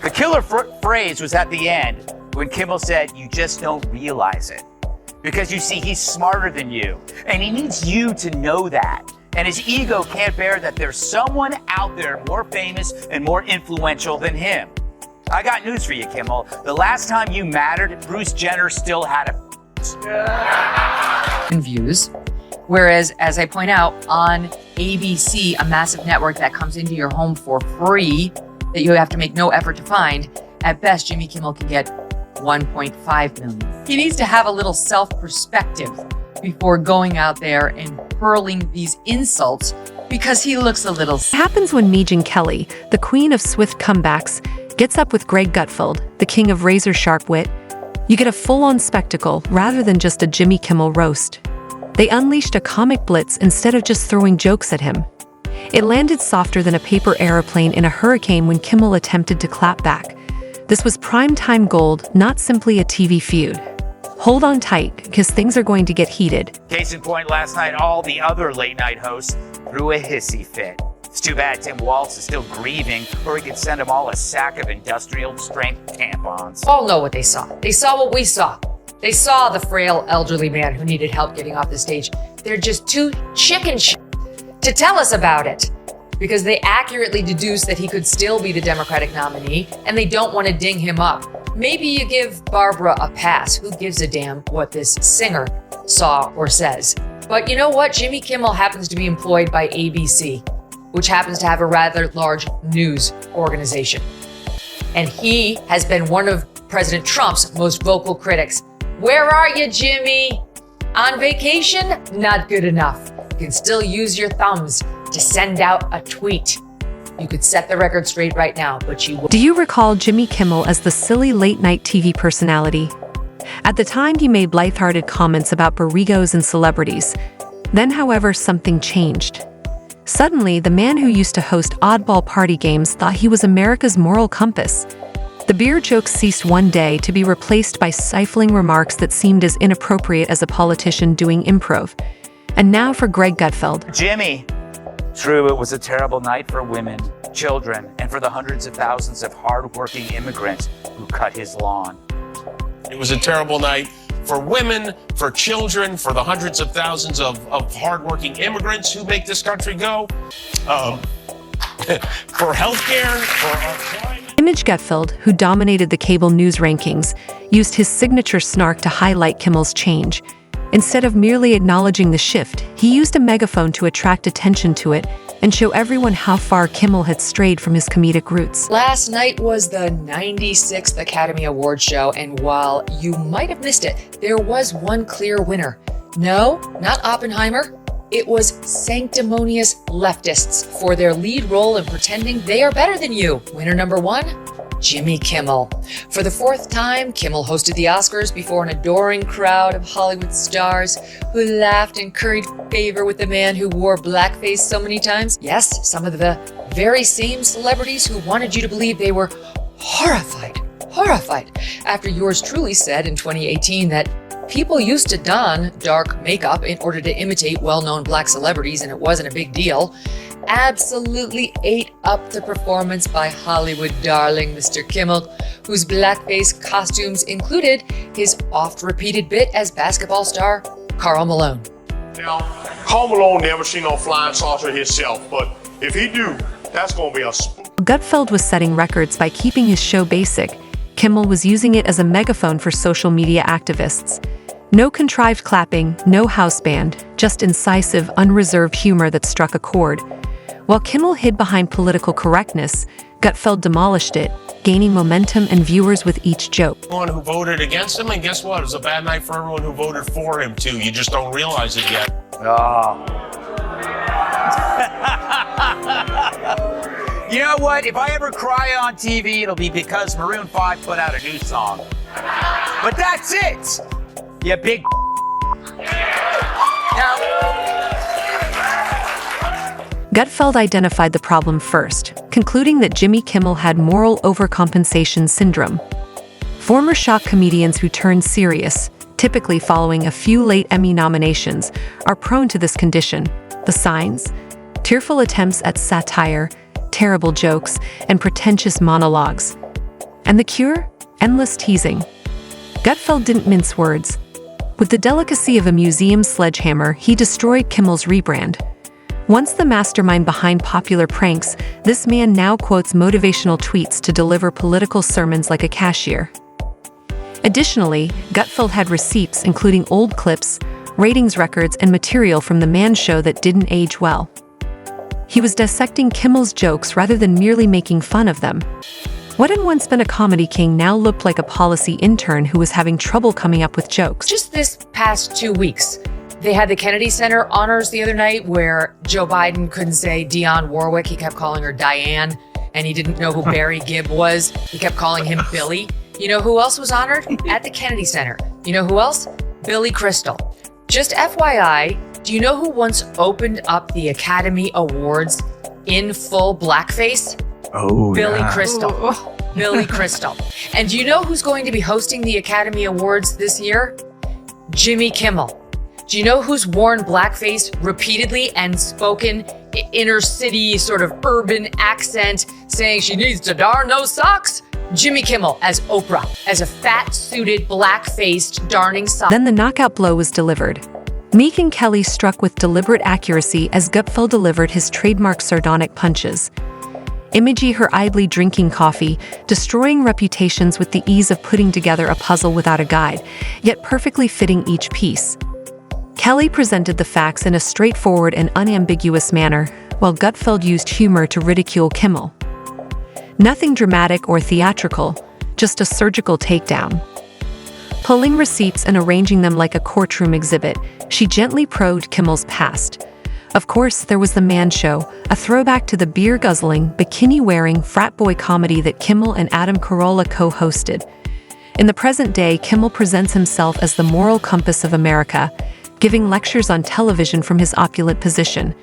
The killer phrase was at the end when Kimmel said, "You just don't realize it." Because you see, he's smarter than you, and he needs you to know that. And his ego can't bear that there's someone out there more famous and more influential than him. I got news for you, Kimmel. The last time you mattered, Bruce Jenner still had a views. Whereas, as I point out, on ABC, a massive network that comes into your home for free, that you have to make no effort to find, at best, Jimmy Kimmel can get 1.5 million. He needs to have a little self-perspective before going out there and hurling these insults because he looks a little... It happens when Megyn Kelly, the queen of swift comebacks, gets up with Greg Gutfeld, the king of razor-sharp wit. You get a full-on spectacle rather than just a Jimmy Kimmel roast. They unleashed a comic blitz instead of just throwing jokes at him. It landed softer than a paper airplane in a hurricane when Kimmel attempted to clap back. This was primetime gold, not simply a TV feud. Hold on tight, because things are going to get heated. Case in point, last night, all the other late-night hosts threw a hissy fit. It's too bad Tim Waltz is still grieving, or he could send them all a sack of industrial-strength tampons. All know what they saw. They saw what we saw. They saw the frail elderly man who needed help getting off the stage. They're just too chicken shit to tell us about it, because they accurately deduced that he could still be the Democratic nominee, and they don't want to ding him up. Maybe you give Barbara a pass. Who gives a damn what this singer saw or says? But you know what? Jimmy Kimmel happens to be employed by ABC, which happens to have a rather large news organization. And he has been one of President Trump's most vocal critics. Where are you, Jimmy? On vacation? Not good enough. You can still use your thumbs to send out a tweet. You could set the record straight right now, but you won't. Do you recall Jimmy Kimmel as the silly late-night TV personality? At the time, he made lighthearted comments about burritos and celebrities. Then, however, something changed. Suddenly, the man who used to host oddball party games thought he was America's moral compass. The beer jokes ceased one day to be replaced by stifling remarks that seemed as inappropriate as a politician doing improv. And now for Greg Gutfeld. Jimmy, true, it was a terrible night for women, children, and for the hundreds of thousands of hard-working immigrants who cut his lawn. It was a terrible night for women, for children, for the hundreds of thousands of hardworking immigrants who make this country go, for healthcare, for our climate. Image Gutfeld, who dominated the cable news rankings, used his signature snark to highlight Kimmel's change. Instead of merely acknowledging the shift, he used a megaphone to attract attention to it and show everyone how far Kimmel had strayed from his comedic roots. Last night was the 96th Academy Awards show, and while you might have missed it, there was one clear winner. No, not Oppenheimer. It was sanctimonious leftists for their lead role in pretending they are better than you. Winner number one, Jimmy Kimmel. For the fourth time, Kimmel hosted the Oscars before an adoring crowd of Hollywood stars who laughed and curried favor with the man who wore blackface so many times. Yes, some of the very same celebrities who wanted you to believe they were horrified after yours truly said in 2018 that people used to don dark makeup in order to imitate well-known black celebrities and it wasn't a big deal. Absolutely ate up the performance by Hollywood darling Mr. Kimmel, whose blackface costumes included his oft-repeated bit as basketball star Karl Malone. Now, Karl Malone never seen no flying saucer himself, but if he do, that's gonna be a... Gutfeld was setting records by keeping his show basic. Kimmel was using it as a megaphone for social media activists. No contrived clapping, no house band, just incisive, unreserved humor that struck a chord. While Kimmel hid behind political correctness, Gutfeld demolished it, gaining momentum and viewers with each joke. Everyone who voted against him, and guess what? It was a bad night for everyone who voted for him, too. You just don't realize it yet. Oh. You know what? If I ever cry on TV, it'll be because Maroon 5 put out a new song. But that's it! You big Now, Gutfeld identified the problem first, concluding that Jimmy Kimmel had moral overcompensation syndrome. Former shock comedians who turned serious, typically following a few late Emmy nominations, are prone to this condition. The signs? Tearful attempts at satire, terrible jokes, and pretentious monologues. And the cure? Endless teasing. Gutfeld didn't mince words. With the delicacy of a museum sledgehammer, he destroyed Kimmel's rebrand. Once the mastermind behind popular pranks, this man now quotes motivational tweets to deliver political sermons like a cashier. Additionally, Gutfeld had receipts including old clips, ratings records, and material from the Man Show that didn't age well. He was dissecting Kimmel's jokes rather than merely making fun of them. What had once been a comedy king now looked like a policy intern who was having trouble coming up with jokes. Just this past 2 weeks, they had the Kennedy Center honors the other night where Joe Biden couldn't say Dionne Warwick. He kept calling her Diane, and he didn't know who Barry Gibb was. He kept calling him Billy. You know who else was honored? At the Kennedy Center. You know who else? Billy Crystal. Just FYI, do you know who once opened up the Academy Awards in full blackface? Oh, Billy Crystal. Billy Crystal. And do you know who's going to be hosting the Academy Awards this year? Jimmy Kimmel. Do you know who's worn blackface repeatedly and spoken inner city sort of urban accent saying she needs to darn those socks? Jimmy Kimmel as Oprah, as a fat-suited, black-faced darning socks. Then the knockout blow was delivered. Megyn Kelly struck with deliberate accuracy as Gutfeld delivered his trademark sardonic punches. Imaging her idly drinking coffee, destroying reputations with the ease of putting together a puzzle without a guide, yet perfectly fitting each piece. Kelly presented the facts in a straightforward and unambiguous manner, while Gutfeld used humor to ridicule Kimmel. Nothing dramatic or theatrical, just a surgical takedown. Pulling receipts and arranging them like a courtroom exhibit, she gently probed Kimmel's past. Of course, there was the Man Show, a throwback to the beer-guzzling, bikini-wearing frat boy comedy that Kimmel and Adam Carolla co-hosted. In the present day, Kimmel presents himself as the moral compass of America, giving lectures on television from his opulent position.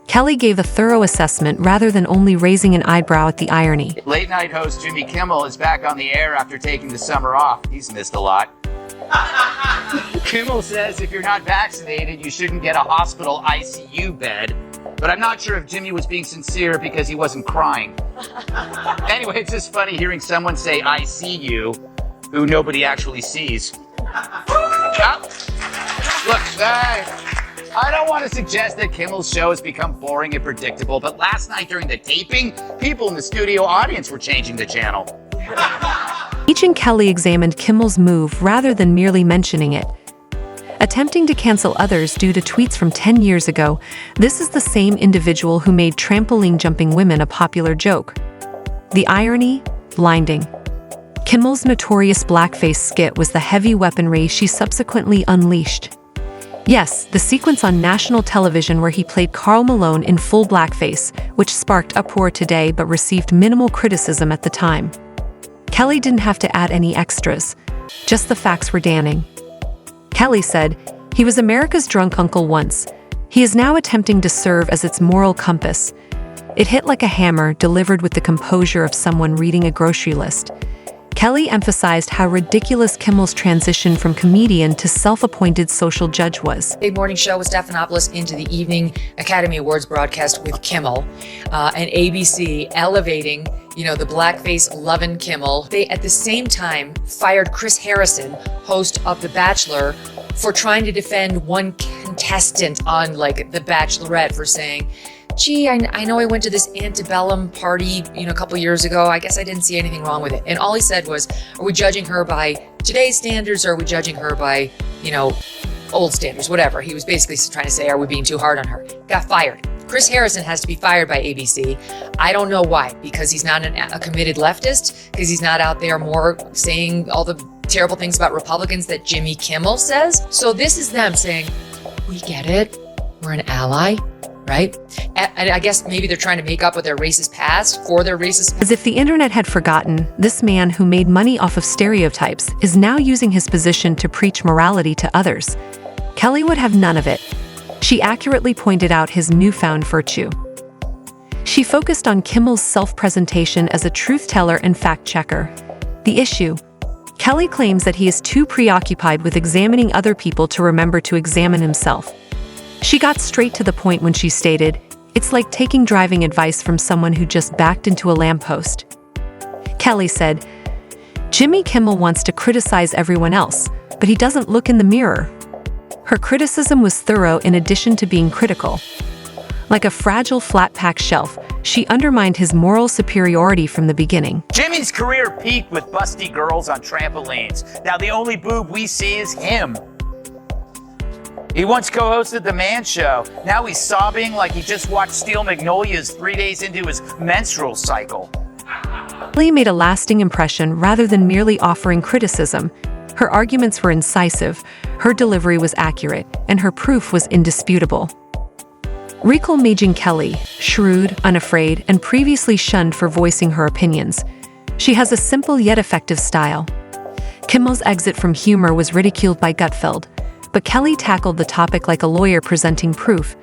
Kelly gave a thorough assessment rather than only raising an eyebrow at the irony. Late night host Jimmy Kimmel is back on the air after taking the summer off. He's missed a lot. Kimmel says if you're not vaccinated, you shouldn't get a hospital ICU bed. But I'm not sure if Jimmy was being sincere because he wasn't crying. Anyway, it's just funny hearing someone say I see you, who nobody actually sees. Look, I don't want to suggest that Kimmel's show has become boring and predictable, but last night during the taping, people in the studio audience were changing the channel. Megyn Kelly examined Kimmel's move rather than merely mentioning it. Attempting to cancel others due to tweets from 10 years ago, this is the same individual who made trampoline-jumping women a popular joke. The irony? Blinding. Kimmel's notorious blackface skit was the heavy weaponry she subsequently unleashed. Yes, the sequence on national television where he played Karl Malone in full blackface, which sparked uproar today but received minimal criticism at the time. Kelly didn't have to add any extras. Just the facts were damning. Kelly said, "He was America's drunk uncle once. He is now attempting to serve as its moral compass." It hit like a hammer, delivered with the composure of someone reading a grocery list. Kelly emphasized how ridiculous Kimmel's transition from comedian to self-appointed social judge was. Big morning show with Stephanopoulos into the evening Academy Awards broadcast with Kimmel and ABC elevating, the blackface loving Kimmel. They, at the same time, fired Chris Harrison, host of The Bachelor, for trying to defend one contestant on, The Bachelorette for saying, gee, I know I went to this antebellum party, a couple years ago. I guess I didn't see anything wrong with it. And all he said was, are we judging her by today's standards or are we judging her by, old standards, whatever. He was basically trying to say, are we being too hard on her? Got fired. Chris Harrison has to be fired by ABC. I don't know why, because he's not a committed leftist, because he's not out there more saying all the terrible things about Republicans that Jimmy Kimmel says. So this is them saying, we get it. We're an ally. Right? And I guess maybe they're trying to make up with their racist past for their racist past. As if the internet had forgotten, this man who made money off of stereotypes is now using his position to preach morality to others. Kelly would have none of it. She accurately pointed out his newfound virtue. She focused on Kimmel's self-presentation as a truth-teller and fact-checker. The issue? Kelly claims that he is too preoccupied with examining other people to remember to examine himself. She got straight to the point when she stated, "It's like taking driving advice from someone who just backed into a lamppost." Kelly said, Jimmy Kimmel wants to criticize everyone else, but he doesn't look in the mirror. Her criticism was thorough in addition to being critical. Like a fragile flat-pack shelf, she undermined his moral superiority from the beginning. Jimmy's career peaked with busty girls on trampolines. Now the only boob we see is him. He once co-hosted The Man Show. Now he's sobbing like he just watched Steel Magnolias 3 days into his menstrual cycle. Kelly made a lasting impression rather than merely offering criticism. Her arguments were incisive, her delivery was accurate, and her proof was indisputable. Gutfeld Megyn Kelly, shrewd, unafraid, and previously shunned for voicing her opinions. She has a simple yet effective style. Kimmel's exit from humor was ridiculed by Gutfeld, but Kelly tackled the topic like a lawyer presenting proof.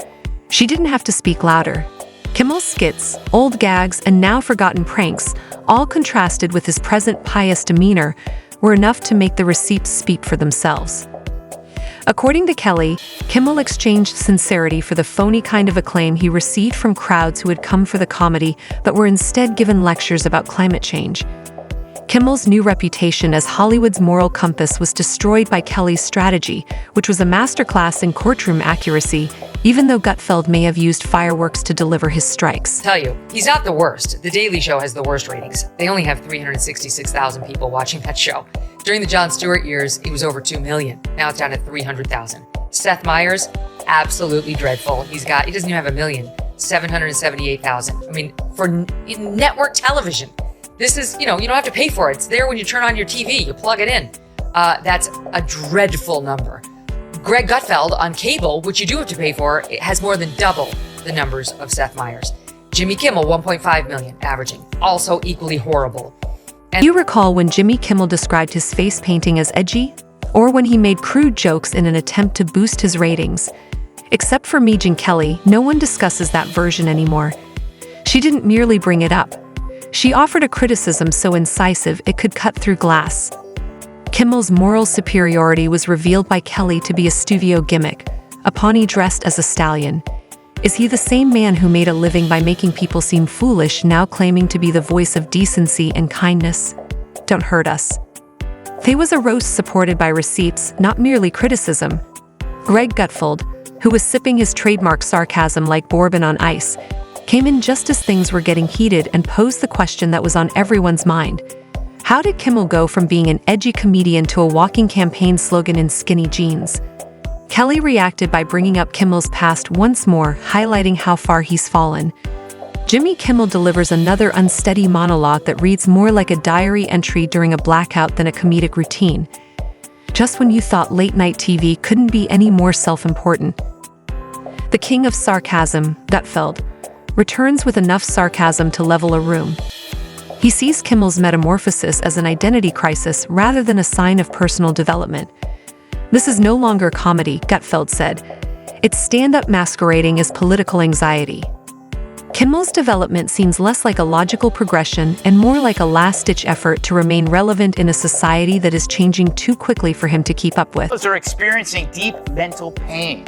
She didn't have to speak louder. Kimmel's skits, old gags, and now forgotten pranks, all contrasted with his present pious demeanor, were enough to make the receipts speak for themselves. According to Kelly, Kimmel exchanged sincerity for the phony kind of acclaim he received from crowds who had come for the comedy but were instead given lectures about climate change. Kimmel's new reputation as Hollywood's moral compass was destroyed by Kelly's strategy, which was a masterclass in courtroom accuracy, even though Gutfeld may have used fireworks to deliver his strikes. Tell you, he's not the worst. The Daily Show has the worst ratings. They only have 366,000 people watching that show. During the Jon Stewart years, it was over 2 million. Now it's down to 300,000. Seth Meyers, absolutely dreadful. He doesn't even have 1 million, 778,000. I mean, in network television, this is, you don't have to pay for it. It's there when you turn on your TV, you plug it in. That's a dreadful number. Greg Gutfeld on cable, which you do have to pay for, it has more than double the numbers of Seth Meyers. Jimmy Kimmel, 1.5 million averaging, also equally horrible. Do you recall when Jimmy Kimmel described his face painting as edgy? Or when he made crude jokes in an attempt to boost his ratings? Except for Megyn Kelly, no one discusses that version anymore. She didn't merely bring it up. She offered a criticism so incisive it could cut through glass. Kimmel's moral superiority was revealed by Kelly to be a studio gimmick, a pawnee dressed as a stallion. Is he the same man who made a living by making people seem foolish, now claiming to be the voice of decency and kindness? Don't hurt us. They was a roast supported by receipts, not merely criticism. Greg Gutfeld, who was sipping his trademark sarcasm like bourbon on ice, came in just as things were getting heated and posed the question that was on everyone's mind. How did Kimmel go from being an edgy comedian to a walking campaign slogan in skinny jeans? Kelly reacted by bringing up Kimmel's past once more, highlighting how far he's fallen. Jimmy Kimmel delivers another unsteady monologue that reads more like a diary entry during a blackout than a comedic routine. Just when you thought late-night TV couldn't be any more self-important. The king of sarcasm, Gutfeld, returns with enough sarcasm to level a room. He sees Kimmel's metamorphosis as an identity crisis rather than a sign of personal development. This is no longer comedy, Gutfeld said. It's stand-up masquerading as political anxiety. Kimmel's development seems less like a logical progression and more like a last-ditch effort to remain relevant in a society that is changing too quickly for him to keep up with. Journalists are experiencing deep mental pain.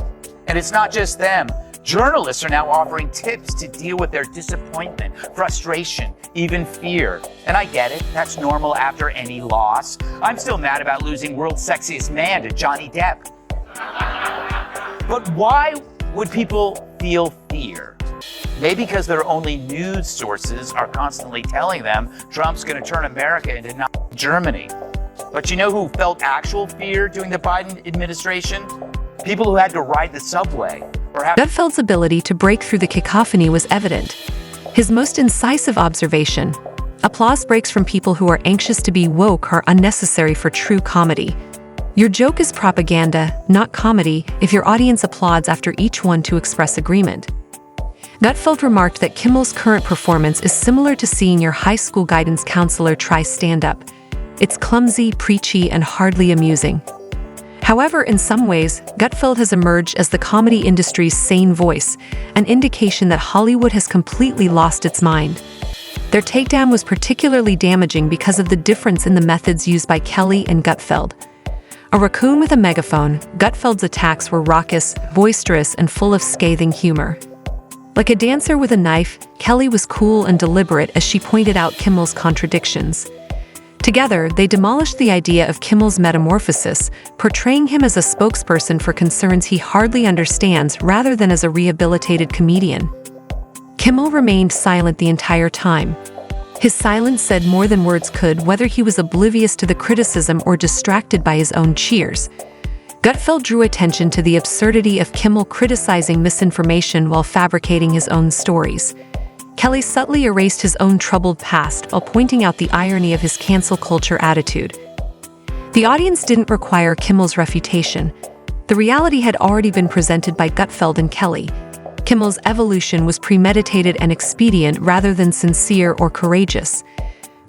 And it's not just them. Journalists are now offering tips to deal with their disappointment, frustration, even fear. And I get it, that's normal after any loss. I'm still mad about losing World's Sexiest Man to Johnny Depp. But why would people feel fear? Maybe because their only news sources are constantly telling them Trump's going to turn America into Germany. But you know who felt actual fear during the Biden administration? People who had to ride the subway. Gutfeld's ability to break through the cacophony was evident. His most incisive observation: applause breaks from people who are anxious to be woke are unnecessary for true comedy. Your joke is propaganda, not comedy, if your audience applauds after each one to express agreement. Gutfeld remarked that Kimmel's current performance is similar to seeing your high school guidance counselor try stand-up. It's clumsy, preachy, and hardly amusing. However, in some ways, Gutfeld has emerged as the comedy industry's sane voice, an indication that Hollywood has completely lost its mind. Their takedown was particularly damaging because of the difference in the methods used by Kelly and Gutfeld. A raccoon with a megaphone, Gutfeld's attacks were raucous, boisterous, and full of scathing humor. Like a dancer with a knife, Kelly was cool and deliberate as she pointed out Kimmel's contradictions. Together, they demolished the idea of Kimmel's metamorphosis, portraying him as a spokesperson for concerns he hardly understands rather than as a rehabilitated comedian. Kimmel remained silent the entire time. His silence said more than words could, whether he was oblivious to the criticism or distracted by his own cheers. Gutfeld drew attention to the absurdity of Kimmel criticizing misinformation while fabricating his own stories. Kelly subtly erased his own troubled past while pointing out the irony of his cancel culture attitude. The audience didn't require Kimmel's refutation. The reality had already been presented by Gutfeld and Kelly. Kimmel's evolution was premeditated and expedient rather than sincere or courageous.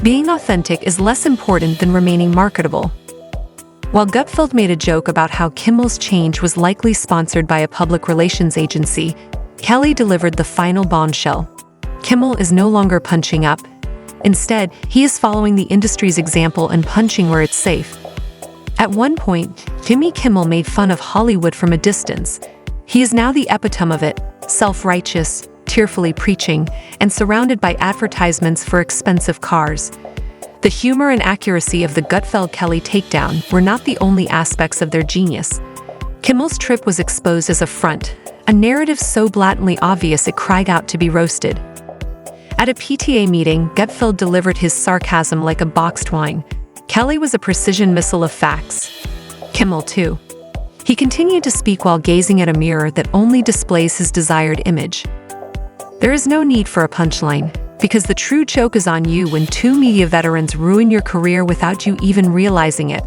Being authentic is less important than remaining marketable. While Gutfeld made a joke about how Kimmel's change was likely sponsored by a public relations agency, Kelly delivered the final bombshell. Kimmel is no longer punching up. Instead, he is following the industry's example and punching where it's safe. At one point, Jimmy Kimmel made fun of Hollywood from a distance. He is now the epitome of it, self-righteous, tearfully preaching, and surrounded by advertisements for expensive cars. The humor and accuracy of the Gutfeld-Kelly takedown were not the only aspects of their genius. Kimmel's trip was exposed as a front, a narrative so blatantly obvious it cried out to be roasted. At a PTA meeting, Gutfeld delivered his sarcasm like a boxed wine. Kelly was a precision missile of facts. Kimmel, too. He continued to speak while gazing at a mirror that only displays his desired image. There is no need for a punchline, because the true joke is on you when two media veterans ruin your career without you even realizing it.